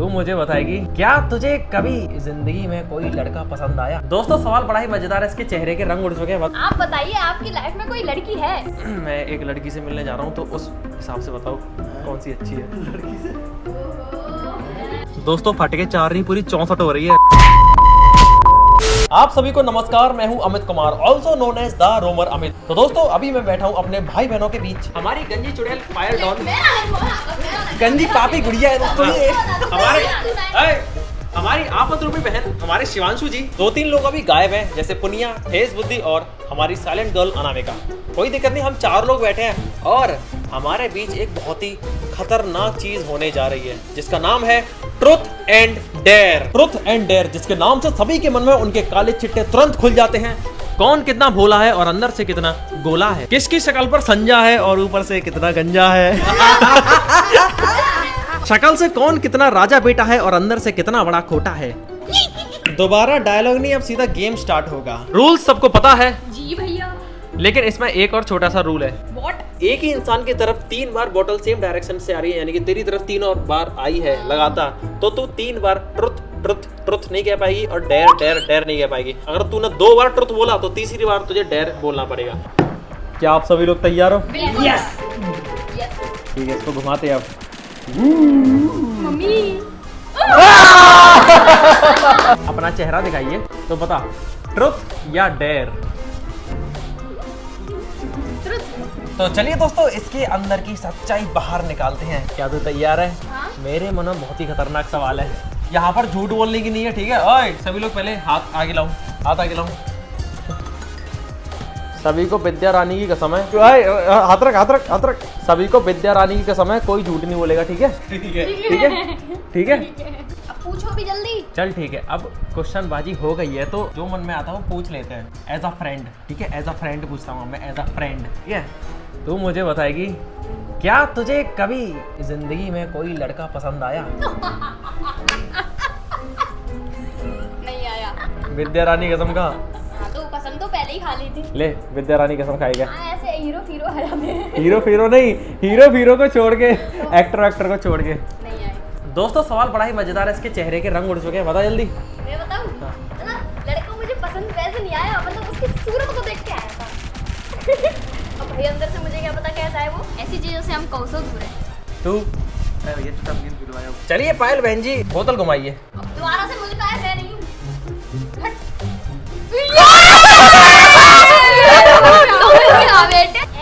तू मुझे बताएगी, क्या तुझे कभी जिंदगी में कोई लड़का पसंद आया? दोस्तों सवाल बड़ा ही मजेदार है, इसके चेहरे के रंग उड़ चुके हैं। आप बताइए, आपकी लाइफ में कोई लड़की है? मैं एक लड़की से मिलने जा रहा हूँ, तो उस हिसाब से बताओ कौन सी अच्छी है लड़की से। दोस्तों फट के 4 नहीं पूरी 64 हो रही है। आप सभी को नमस्कार, मैं हूं Amit Kumar, also known as the roamer Amit. तो दोस्तों अभी मैं बैठा हूं अपने भाई बहनों के बीच। हमारी गंजी चुड़ैल फायर डॉन, गंजी पापी गुड़िया है दोस्तों ये। हमारी आफत रूपी बहन हमारे शिवांशु जी। 2-3 लोग अभी गायब हैं, जैसे पुनिया, ठेस बुद्धि और हमारी साइलेंट गर्ल अनामिका। कोई दिक्कत नहीं, हम 4 लोग बैठे हैं और हमारे बीच एक बहुत ही खतरनाक चीज होने जा रही है, जिसका नाम है truth and dare. Truth and dare, जिसके नाम से सभी के मन में उनके काले चिट्टे तुरंत खुल जाते हैं। कौन कितना भोला है और अंदर से कितना गोला है, किसकी शक्ल पर संजा है और ऊपर से कितना गंजा है। शक्ल से कौन कितना राजा बेटा है और अंदर से कितना बड़ा खोटा है। दोबारा डायलॉग नहीं, अब सीधा गेम स्टार्ट होगा। रूल्स सबको पता है जी भैया, लेकिन इसमें एक और छोटा सा रूल है। व्हाट? एक ही इंसान की तरफ 3 बार बोतल सेम डायरेक्शन से आ रही है, यानी कि तेरी तरफ 3 और बार आई है लगातार, तो तू 3 बार ट्रुथ ट्रुथ ट्रुथ नहीं कह पाएगी और डेयर डेयर डेयर नहीं कह पाएगी। अगर तूने 2 बार ट्रुथ बोला तो तीसरी बार तुझे डेयर बोलना पड़ेगा। क्या आप सभी लोग तैयार हो? यस। ठीक है, इसको घुमाते हैं अब। मम्मी अपना चेहरा दिखाइए तो बता, ट्रुथ या डेयर? तो चलिए दोस्तों, इसके अंदर की सच्चाई बाहर निकालते हैं। क्या तू तैयार है? हाँ? मेरे मन में बहुत ही खतरनाक सवाल है। यहाँ पर झूठ बोलने की नहीं है, ठीक है? ओए सभी लोग पहले हाथ आगे लाओ, हाथ आगे लाओ। सभी को विद्या रानी की कसम है। हाथ रख, हाथ रख, हाथ रख। सभी को विद्या रानी की कसम है, कोई झूठ नहीं बोलेगा, ठीक है? ठीक है, ठीक है, ठीक है। अब पूछो भी जल्दी। चल ठीक है, अब क्वेश्चन बाजी हो गई है, तो जो मन में आता है वो पूछ लेते हैं एज अ फ्रेंड, ठीक है? एज अ फ्रेंड पूछता हूँ मैं, एज अ फ्रेंड, ठीक है? तू मुझे बताएगी, क्या तुझे कभी जिंदगी में कोई लड़का पसंद आया? नहीं आया। विद्या रानी कसम का। हाँ तो कसम तो पहले ही खा ली थी। ले विद्या रानी कसम खाएगा। हाँ, ऐसे हीरो फीरो हरा में। हीरो फीरो नहीं, हीरो फीरो को छोड़ के, एक्टर को छोड़ के। नहीं आई। दोस्तों सवाल बड़ा ही मजेदार है, इसके चेहरे के रंग उड़ चुके हैं। बता जल्दी। मैं बताऊँ? है ना, लड़का मुझे पसंद वैसे नहीं आया, मतलब उसकी सूरत को देख के आया था। अब भाई अंदर से मुझे क्या पता कैसा है वो। ऐसी चीजों से हम कौसो दूर हैं। तू चलिए पायल बहन जी, बोतल घुमाइए। अब दोबारा से मुझे कहा है नहीं।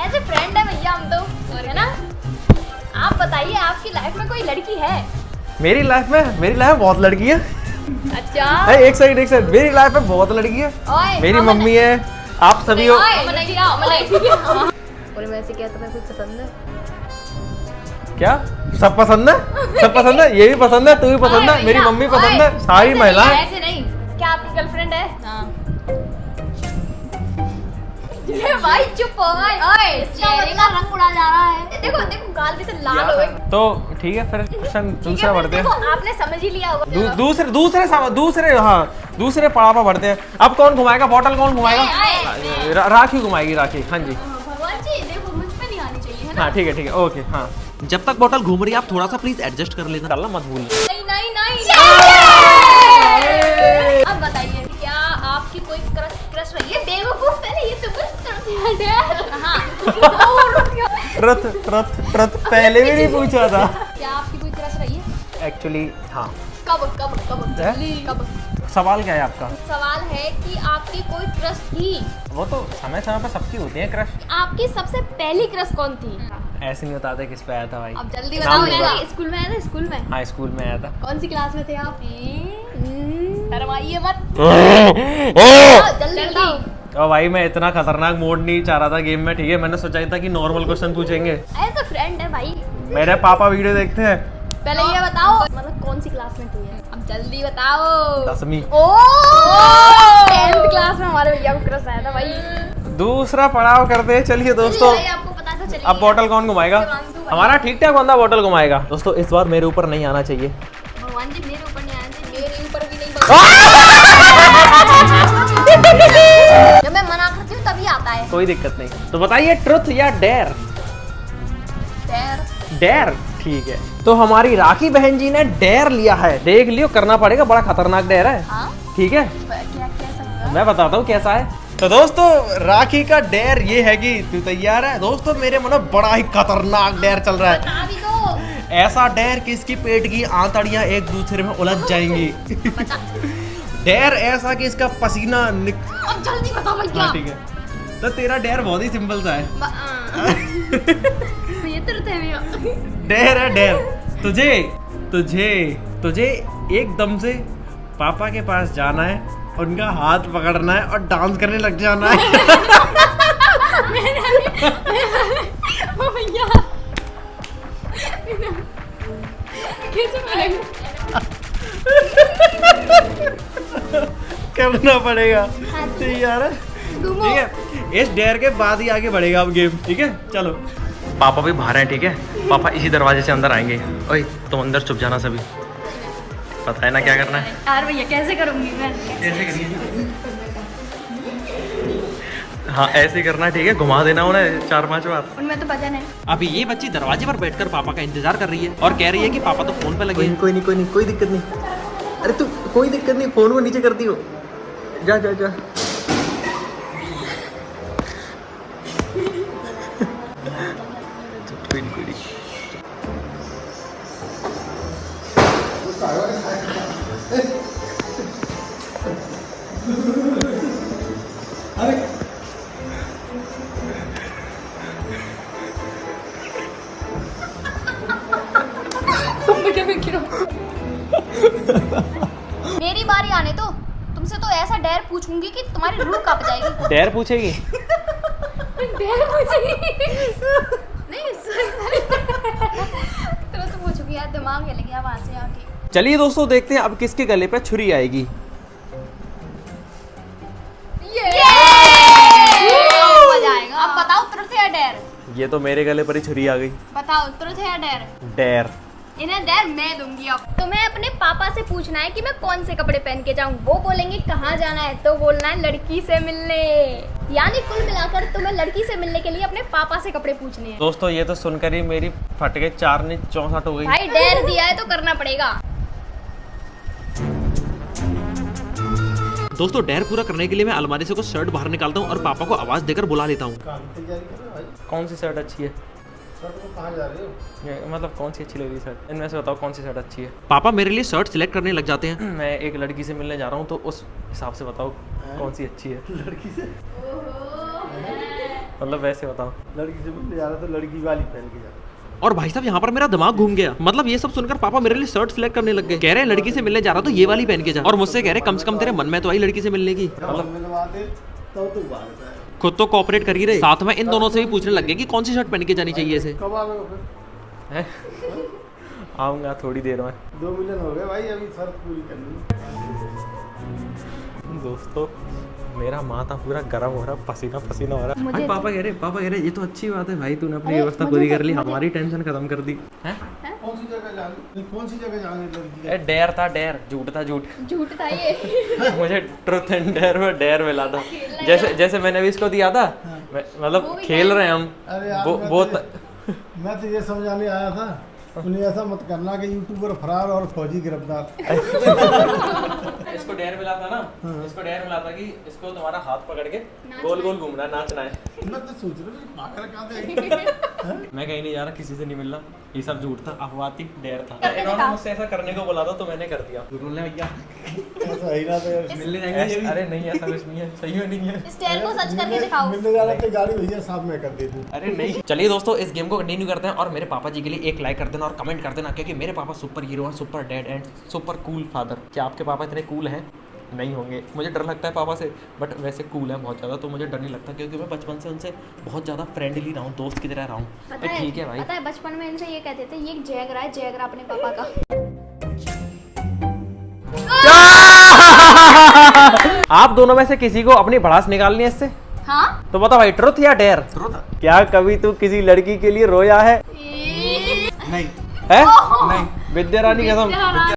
ऐसे फ्रेंड है भैया हम तो, है ना? आप बताइए, आपकी लाइफ में कोई लड़की है? मेरी लाइफ में बहुत लड़की है। अच्छा। एक सेकंड, मेरी लाइफ में बहुत लड़की है। ओए, मेरी मम्मी है, आप सभी हो। और मैं ऐसे क्या, तुम्हें कुछ पसंद है? क्या सब पसंद है? सब पसंद है, ये भी पसंद है, तू भी पसंद है, मेरी मम्मी पसंद है, सारी महिलाएं। ऐसे नहीं, क्या आपकी गर्लफ्रेंड है? हाँ। ये भाई चुप हो भाई। ओए, चेहरे का रंग उड़ा जा रहा है। देखो देखो, गाल भी तो लाल हो गई। तो ठीक है, फिर क्वेश्चन दूसरा बढ़ते हैं। आपने समझ ही लिया होगा। दूसरे पड़ाव पर बढ़ते हैं। अब कौन घुमाएगा बोतल, कौन घुमाएगा? राखी घुमाएगी, राखी। हाँ जी। भगवान जी, देखो मुझ पे नहीं आनी चाहिए, है ना? हाँ ठीक है, ओके। हाँ, जब तक बोतल घूम रही है आप थोड़ा सा प्लीज एडजस्ट कर लेना, डालना मत भूलना। नहीं नहीं नहीं। अब बताइए, क्या आपकी कोई क्रश रही है? बेवकूफ, पहले ये तो बस ट्रुथ पहले भी नहीं पूछा था। क्या आपकी कोई क्रश रही है? एक्चुअली हाँ। कब कब कब जल्दी कब? सवाल क्या है आपका? सवाल है कि आपकी कोई क्रश थी? वो तो समय समय पर सबकी होती है क्रश। आपकी सबसे पहली क्रश कौन थी? ऐसे नहीं बताते किस पे आया था भाई। अब जल्दी नाम बताओ। नहीं स्कूल में आया था? स्कूल में? हाँ स्कूल में आया था। कौन सी क्लास में थे आप? शर्माइए मत। जल्दी बताओ। और भाई मैं इतना खतरनाक मोड नहीं चाह रहा था गेम में, ठीक है? मैंने सोचा था कि नॉर्मल क्वेश्चन पूछेंगे। ऐसा फ्रेंड है भाई। मेरे पापा वीडियो देखते हैं। पहले ये बताओ, मतलब कौन सी क्लास में थी? अब जल्दी बताओ। 10वीं। 10th क्लास में हमारे भैया को क्रश आया था भाई। दूसरा पड़ाव करते हैं। चलिए दोस्तों, आपको पता तो चलिए। अब बोतल कौन घुमाएगा? हमारा ठीक ठाक बंदा बोतल घुमाएगा। दोस्तों इस बार मेरे ऊपर नहीं आना चाहिए। भगवान जी, मेरे ऊपर नहीं आना चाहिए। मेरे ऊपर भी नहीं। जब मैं मना करती हूँ तभी आता है। कोई दिक्कत नहीं। तो बताइए, ट्रुथ या डेयर? डेयर। डेयर ठीक है, तो हमारी राखी बहन जी ने डेयर लिया है, देख लियो, करना पड़ेगा, बड़ा खतरनाक डेयर है। हाँ? ठीक है, क्या कैसा होगा? मैं बताता हूँ कैसा है। तो दोस्तों राखी का डेयर ये है कि तू तैयार है? दोस्तों मेरे मन में बड़ा ही खतरनाक डेयर चल रहा है। बता भी दो। ऐसा डेयर कि इसकी पेट की आंतड़ियां एक दूसरे में उलझ जाएंगी। डेयर ऐसा कि इसका पसीना अब जल्दी बताओ भैया। हाँ ठीक है, तो तेरा डेयर बहुत ही सिंपल सा है। ये तो रहते हैं डेयर है डेयर, तुझे तुझे तुझे एकदम से पापा के पास जाना है, उनका हाथ पकड़ना है और डांस करने लग जाना है। ओ भैया कैसे मिलेगा? करना पड़ेगा, हाँ, ठीक है यार। घूमो। ठीक है, इस डेयर के बाद ही आगे बढ़ेगा अब गेम। ठीक है चलो, पापा भी बाहर हैं। ठीक है, पापा इसी दरवाजे से अंदर आएंगे। ओए तुम अंदर छुप जाना सभी, पता है ना क्या करना है। यार भैया कैसे करूंगी मैं? ऐसे करिए, हाँ ऐसे करना है। ठीक है, घुमा देना उन्हें 4-5 बार। उनमें तो वजन है। अभी ये बच्ची दरवाजे पर बैठकर पापा का इंतजार कर रही है और कह रही है कि पापा तो फोन पे लगे हैं। कोई नहीं कोई दिक्कत नहीं। अरे तू कोई दिक्कत नहीं, फोन को नीचे कर दियो। जा जा जा। कोई नहीं। मेरी बारी आने तो तुमसे तो ऐसा डेयर पूछूंगी कि तुम्हारी रूह कांप जाएगी। डेयर पूछेगी? डेयर पूछेगी? नहीं सॉरी तो पूछूंगी यार, दिमाग हिल गया वहां से आके। चलिए दोस्तों देखते हैं अब किसके गले पे छुरी आएगी। मजा आएगा। अब बताओ ट्रुथ या डेयर? ये तो मेरे गले पर ही छुरी आ गई। बताओ ट्रुथ या डेयर? डेयर। इन्हें डेयर मैं दूंगी। अब तुम्हें अपने पापा से पूछना है कि मैं कौन से कपड़े पहन के जाऊं। वो बोलेंगे कहाँ जाना है तो बोलना है लड़की से मिलने। यानी कुल मिलाकर तुम्हें लड़की से मिलने के लिए अपने पापा से कपड़े पूछने हैं। दोस्तों ये तो सुनकर ही मेरी फट गई 4 ने 64 हो गई। भाई डेयर दिया है तो करना पड़ेगा। दोस्तों डेयर पूरा करने के लिए मैं अलमारी से कुछ शर्ट बाहर निकालता हूँ और पापा को आवाज देकर बुला लेता हूँ। कौन सी शर्ट अच्छी है? कहाँ जा रहे हो? मतलब कौन सी अच्छी लग रही है शर्ट? इनमें से बताओ कौन सी शर्ट अच्छी है। पापा मेरे लिए शर्ट सिलेक्ट करने लग जाते हैं। मैं एक लड़की से मिलने जा रहा हूँ तो उस हिसाब से बताओ कौन सी अच्छी है। लड़की से? मतलब वैसे बताओ। लड़की से मिलने जा रहा तो लड़की वाली पहन के जा। और भाई साहब यहाँ पर मेरा दिमाग घूम गया। मतलब ये सब सुनकर पापा मेरे लिए शर्ट सिलेक्ट करने लग गए। कह रहे हैं लड़की से मिलने जा रहा तो ये वाली पहन के जा, और मुझसे कह रहे कम से कम तेरे मन में तो आई लड़की से मिलने की। मतलब मिलवा दे तो बात है। खुद तो कोऑपरेट कर ही रहे, साथ में इन दोनों से भी पूछने लग गए कि कौन सी शर्ट पहन के जानी चाहिए इसे। कब आओगे फिर? हैं? आऊंगा थोड़ी देर में। 2 मिलियन हो गए भाई, अभी शर्त पूरी करनी। दोस्तों मेरा माथा पूरा गर्म हो रहा, पसीना पसीना हो रहा। मुझे भाई पापा कह रहे ये तो अच्छी बात है भाई, तूने अपनी व्यवस्था पूरी कर ली, हमारी टेंशन खत्म कर दी। हैं? कौन सी जगह जाने? कौन सी जगह जाने लड़की? डेयर था डेयर, झूठ था झूठ। झूठ था ये। मुझे ट्रुथ एंड डेयर में डेयर मिला था। जैसे मैंने अभी इसको दिया था, मतलब खेल रहे हैं हम। अरे यार मैं तो ये समझाने आया था, उन्हें ऐसा मत करना कि यूट्यूबर फरार और फौजी गिरफ्तार। इसको डेयर मिला था ना, इसको डेयर मिला था कि इसको तुम्हारा हाथ पकड़ के गोल गोल घूमना है, नाचना है। मैं तो सोच रहा हूँ पागल कहाँ थे। मैं कहीं नहीं जा रहा, किसी से नहीं मिलना, ये सब झूठ था, अफवाह थी, डेयर था। इन्होंने मुझसे ऐसा करने को बोला था तो मैंने कर दिया। बोलने भैया ऐसा ही ना तो यार। मिलने जाएंगे। अरे नहीं ऐसा कुछ नहीं है, सही में नहीं है। इस डेयर को सच करके दिखाओ। मिलने जा रहा तो गाड़ी भैया साहब मैं कर दे दूँ। अरे नहीं। चलिए दोस्तों इस गेम को कंटिन्यू करते हैं और मेरे पापा जी के लिए एक लाइक कर देना और कमेंट कर देना, क्योंकि मेरे पापा सुपर हीरो हैं, super dad and super cool father. क्या आपके पापा इतने कूल हैं? नहीं होंगे, मुझे डर लगता है पापा से, बट वैसे कूल है बहुत ज़्यादा, तो मुझे डर नहीं लगता क्योंकि मैं बचपन से उनसे बहुत ज़्यादा फ्रेंडली रहा हूँ, दोस्त की तरह रहा हूँ। ठीक है भाई। पता है बचपन में इनसे ये कहते थे ये जैगरा है, जैगरा अपने पापा का। आप दोनों में से किसी को अपनी भड़ास निकालनी है इससे? हाँ? तो बता भाई, ट्रुथ या डेयर? ट्रुथ। क्या कभी तू किसी लड़की के लिए रोया है? नहीं है? नहीं। विद्या रानी कसम।